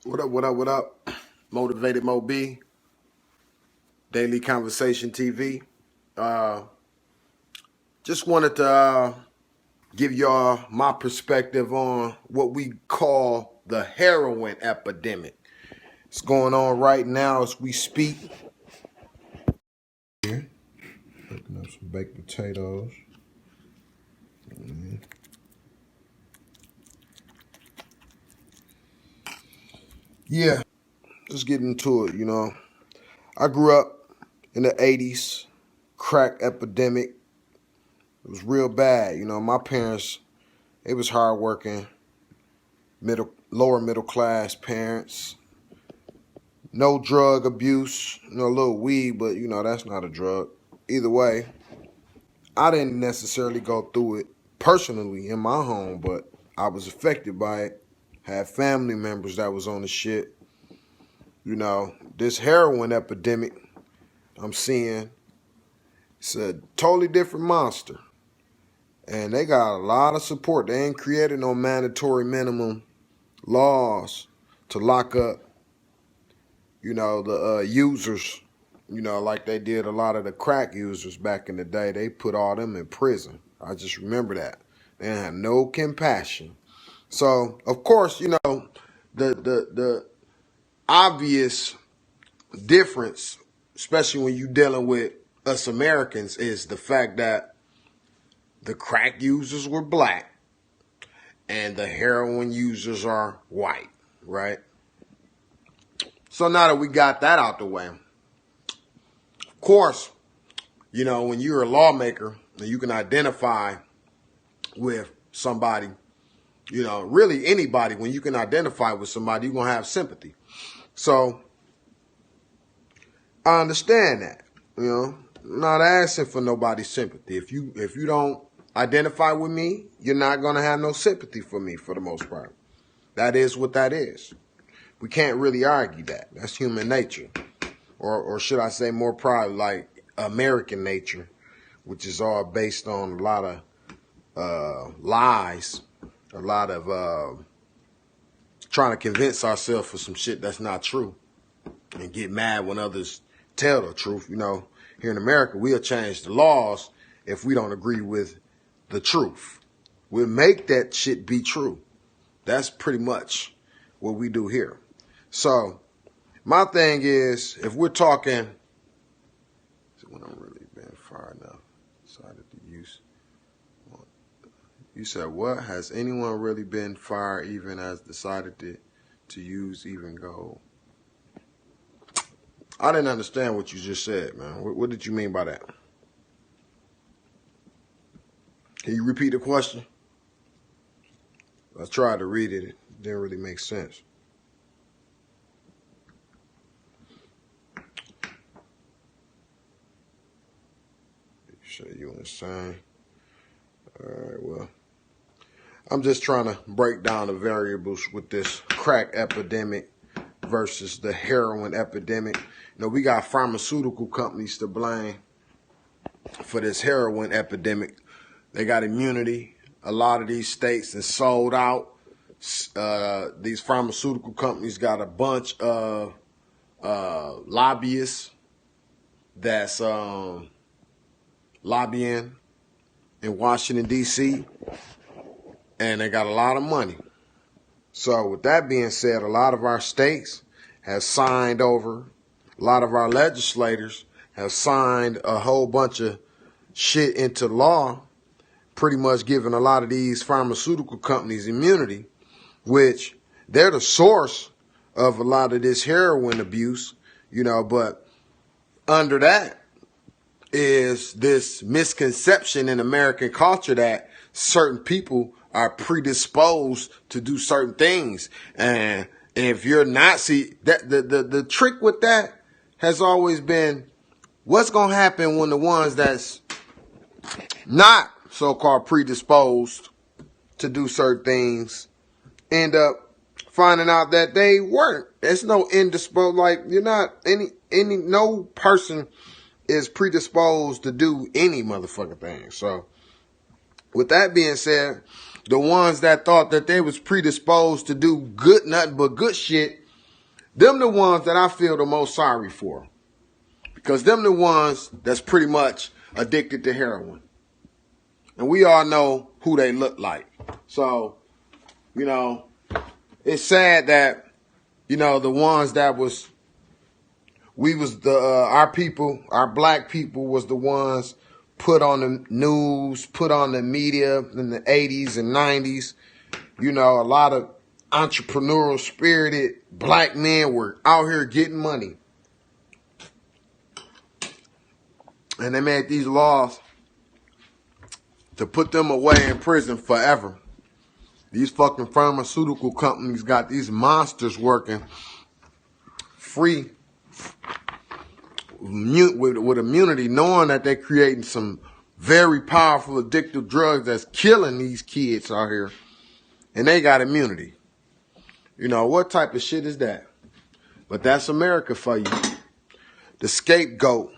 What up, what up, what up? Motivated Mo B, Daily Conversation TV. Just wanted to give y'all my perspective on what we call the heroin epidemic. It's going on right now as we speak. Here, cooking up some baked potatoes. Yeah, just getting into it, I grew up in the 80s, crack epidemic. It was real bad. My parents, they was hardworking, lower middle class parents. No drug abuse, a little weed, but that's not a drug. Either way, I didn't necessarily go through it personally in my home, but I was affected by it. Had family members that was on the shit. This heroin epidemic I'm seeing, it's a totally different monster. And they got a lot of support. They ain't created no mandatory minimum laws to lock up, the users, like they did a lot of the crack users back in the day. They put all them in prison. I just remember that. They didn't have no compassion. So, of course, the obvious difference, especially when you're dealing with us Americans, is the fact that the crack users were black and the heroin users are white, right? So now that we got that out the way, of course, when you're a lawmaker and you can identify with somebody, really anybody, when you can identify with somebody, you're going to have sympathy. So I understand that, I'm not asking for nobody's sympathy. If you don't identify with me, you're not going to have no sympathy for me for the most part. That is what that is. We can't really argue that. That's human nature. Or should I say more probably like American nature, which is all based on a lot of lies, a lot of trying to convince ourselves for some shit that's not true and get mad when others tell the truth. Here in America, we'll change the laws if we don't agree with the truth. We'll make that shit be true. That's pretty much what we do here. So my thing is, if we're talking, when I'm really been far enough, decided to use. You said what? Has anyone really been far even as decided to use even gold? I didn't understand what you just said, man. What did you mean by that? Can you repeat the question? I tried to read it. It didn't really make sense. You say you insane. All right, well, I'm just trying to break down the variables with this crack epidemic versus the heroin epidemic. We got pharmaceutical companies to blame for this heroin epidemic. They got immunity. A lot of these states is sold out. These pharmaceutical companies got a bunch of lobbyists that's lobbying in Washington, D.C., and they got a lot of money. So with that being said, a lot of our states have signed over, a lot of our legislators have signed a whole bunch of shit into law, pretty much giving a lot of these pharmaceutical companies immunity, which they're the source of a lot of this heroin abuse, but under that is this misconception in American culture that certain people are predisposed to do certain things. And if you're not, see, that the trick with that has always been, what's going to happen when the ones that's not so-called predisposed to do certain things end up finding out that they weren't. There's no indisposed, like you're not no person is predisposed to do any motherfucking thing. So with that being said, the ones that thought that they was predisposed to do nothing but good shit Them the ones that I feel the most sorry for. Because them the ones that's pretty much addicted to heroin. And we all know who they look like. So, you know, it's sad that, you know, the ones that our people, our black people was the ones put on the news, put on the media in the 80s and 90s. You know, a lot of entrepreneurial spirited black men were out here getting money. And they made these laws to put them away in prison forever. These fucking pharmaceutical companies got these monsters working free with immunity, knowing that they're creating some very powerful addictive drugs that's killing these kids out here. And they got immunity. You know, what type of shit is that? But that's America for you. The scapegoat.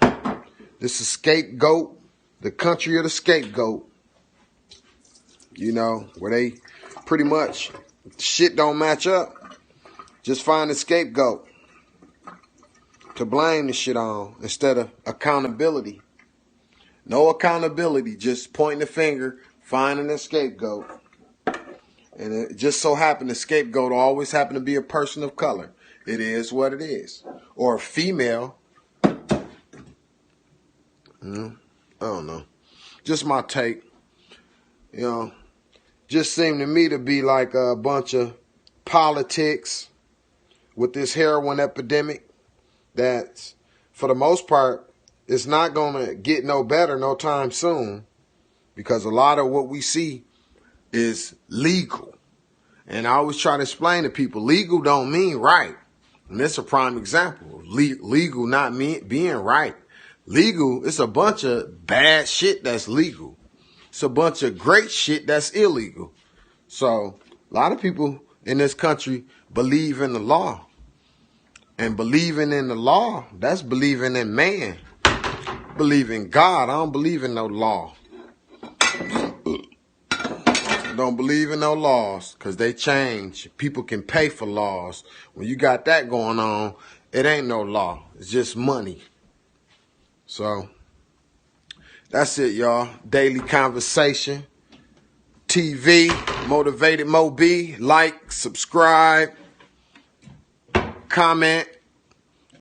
This is scapegoat, the country of the scapegoat. You know, where they pretty much shit don't match up. Just find a scapegoat to blame the shit on instead of accountability. No accountability, just pointing the finger, finding a scapegoat. And it just so happened the scapegoat always happened to be a person of color. It is what it is. Or a female. I don't know. Just my take. You know, just seemed to me to be like a bunch of politics with this heroin epidemic that, for the most part, it's not going to get no better no time soon, because a lot of what we see is legal. And I always try to explain to people, legal don't mean right. And this is a prime example of legal not being right. Legal, it's a bunch of bad shit that's legal. It's a bunch of great shit that's illegal. So a lot of people in this country believe in the law. And believing in the law, that's believing in man. Believe in God. I don't believe in no law. Don't believe in no laws because they change. People can pay for laws. When you got that going on, it ain't no law. It's just money. So that's it, y'all. Daily Conversation TV, Motivated Mo B. Like, subscribe, comment.